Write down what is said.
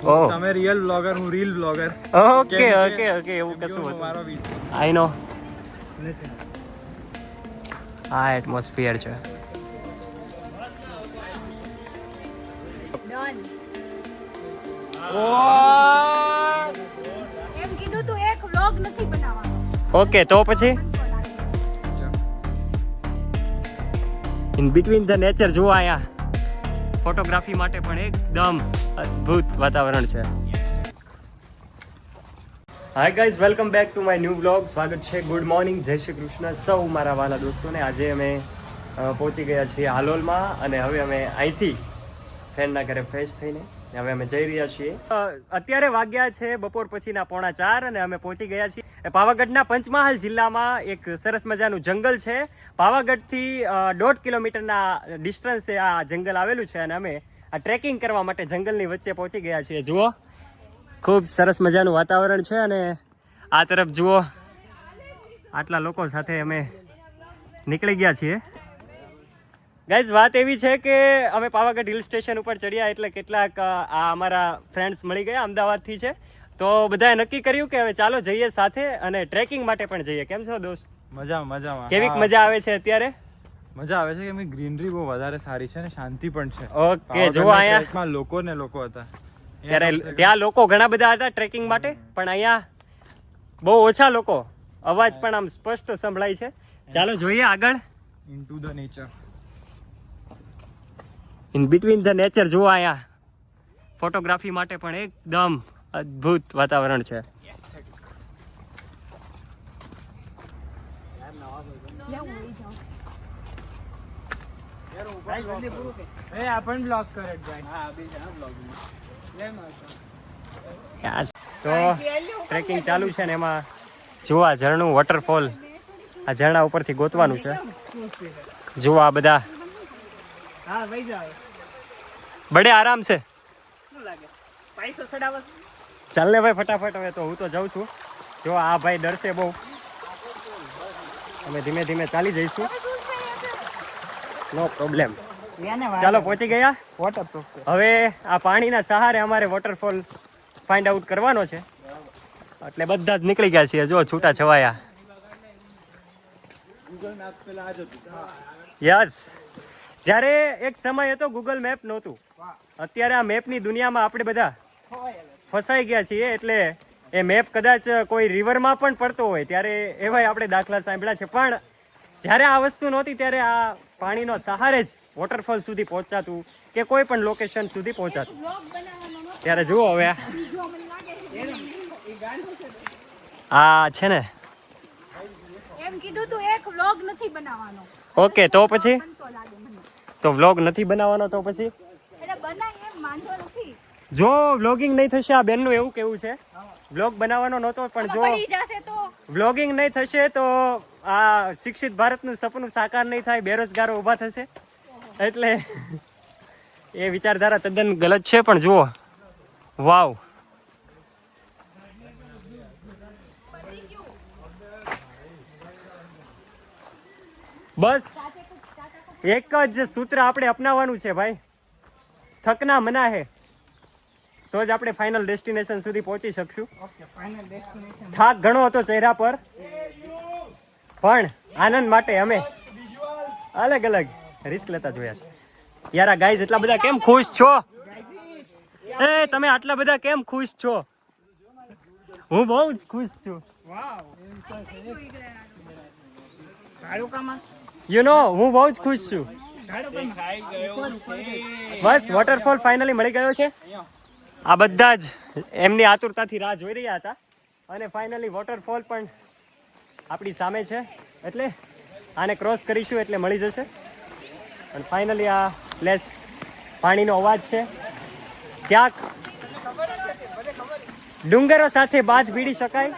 તમે real blogger, હું reel blogger. Okay okay okay, એવું કશું મારો આઈ નો. આ એટમોસ્ફિયર છે. એમ કીધું તું એક વ્લોગ નથી બનાવવાનો. ઓકે તો પછી ઇન બિટવીન ધ નેચર જુઓ, અહીંયા ફોટોગ્રાફી માટે પણ એકદમ અદ્ભુત વાતાવરણ છે. Hi guys, welcome back to my new blog. સ્વાગત છે. ગુડ મોર્નિંગ, જય શ્રી કૃષ્ણ સૌ મારા વાલા દોસ્તોને. આજે અમે પહોંચી ગયા છીએ હાલોલમાં અને હવે અમે અહીંથી ફ્રેન્ડના ઘરે ફ્રેશ થઈને હવે અમે જઈ રહ્યા છીએ. અત્યારે વાગ્યા છે બપોર પછીના 3:45 અને અમે પહોંચી ગયા છીએ પાવાગઢના પંચમહાલ જિલ્લામાં. એક સરસ મજાનું જંગલ છે. પાવાગઢથી 1.5 કિલોમીટરના ડિસ્ટન્સે આ જંગલ આવેલું છે અને અમે આ ટ્રેકિંગ કરવા માટે જંગલની વચ્ચે પહોંચી ગયા છીએ. જુઓ, ખૂબ સરસ મજાનું વાતાવરણ છે અને આ તરફ જુઓ, આટલા લોકો સાથે અમે નીકળી ગયા છીએ. ગાઈઝ, વાત એવી છે કે અમે પાવાગઢ હિલ સ્ટેશન ઉપર ચડ્યા એટલે કેટલાક આ અમારા ફ્રેન્ડ્સ મળી ગયા, અમદાવાદથી છે. તો બધાએ નક્કી કર્યું કે હવે ચાલો જઈએ સાથે અને ટ્રેકિંગ માટે પણ જઈએ. કેમ છો દોસ્ત? મજામાં. કેવીક મજા આવે છે અત્યારે? મજા આવે છે કે ગ્રીનરી બહુ વધારે સારી છે અને શાંતિ પણ છે. ઓકે, જો અહીંયા લોકો હતા. ત્યારે ત્યાં લોકો ઘણા બધા હતા ટ્રેકિંગ માટે, પણ અહીંયા બહુ ઓછા લોકો. અવાજ પણ આમ સ્પષ્ટ સંભળાય છે. ચાલો જોઈએ આગળ. Into the nature. In between the nature જુઓ, અહીંયા ફોટોગ્રાફી માટે પણ એકદમ અદ્ભુત વાતાવરણ છે. તો ટ્રેકિંગ ચાલુ છે ને એમાં જુઓ આ ઝરણું, વોટરફોલ, આ ઝરણા ઉપરથી ગોતવાનું છે. જુઓ આ બધા બડે આરામ છે. ચાલ ને ભાઈ ફટાફટ. હવે તો હું તો જાઉં છું. જો આ ભાઈ ડરશે બહુ. અમે ધીમે ધીમે ચાલી જઈશું, નો પ્રોબ્લેમ. ચાલો પહોંચી ગયા. હવે આ પાણીના સહારે અમારે વોટરફોલ ફાઇન્ડ આઉટ કરવાનો છે એટલે બધા જ નીકળી ગયા છીએ. જો છૂટા છવાયા. યસ, જ્યારે એક સમય હતો ગૂગલ મેપ નહોતું. અત્યારે આ મેપની દુનિયામાં આપણે બધા ફસાઈ ગયા છીએ. એટલે એ મેપ કદાચ કોઈ રિવરમાં પણ પડતો હોય ત્યારે એવાય આપણે દાખલા સાંભળ્યા છે. પણ જ્યારે આ વસ્તુ નહોતી ત્યારે આ પાણીનો સહારે જ વોટરફોલ સુધી પહોંચાતું કે કોઈ પણ લોકેશન સુધી પહોંચાતું. ત્યારે જુઓ હવે આ છે ને. એમ કીધું તું એક વ્લોગ નથી બનાવવાનો. ઓકે તો પછી તો વ્લોગ નથી બનાવવાનો તો પછી એટલે બનાય એમ વાંધો નથી. જો વ્લોગિંગ નહીં થશે, આ બેનનું એવું કેવું છે, વ્લોગ બનાવવાનો નહોતો પણ જો પડી જશે તો વ્લોગિંગ નહીં થશે તો આ શિક્ષિત ભારતનું સપનું સાકાર નહીં થાય, બેરોજગારો ઊભા થશે. એટલે એ વિચારધારા તદ્દન ગલત છે. પણ જુઓ, વાવ, બસ એક જ સૂત્ર આપણે અપનાવવાનું છે ભાઈ, થકના મના હે. તો જ આપણે ફાઇનલ ડેસ્ટિનેશન સુધી પહોંચી શકશું. થાક ઘણો હતો ચહેરા પર, પણ આનંદ માટે અમે અલગ અલગ રિસ્ક લેતા જોયા છે. યાર આ ગાઈઝ એટલા બધા કેમ ખુશ છો? એ તમે આટલા બધા કેમ ખુશ છો? હું બહુ જ ખુશ છું. યુ નો, હું બહુ જ ખુશ છું. બસ વોટરફોલ ફાઇનલી મળી ગયો છે. આ બધા જ એમની આતુરતાથી રાહ જોઈ રહ્યા હતા અને ફાઇનલી વોટરફોલ પણ આપણી સામે છે. એટલે આને ક્રોસ કરીશું એટલે મળી જશે. અને ફાઇનલી આ પ્લેસ, પાણીનો અવાજ છે, ક્યાંક ડુંગરો સાથે બાદ ભીડી શકાય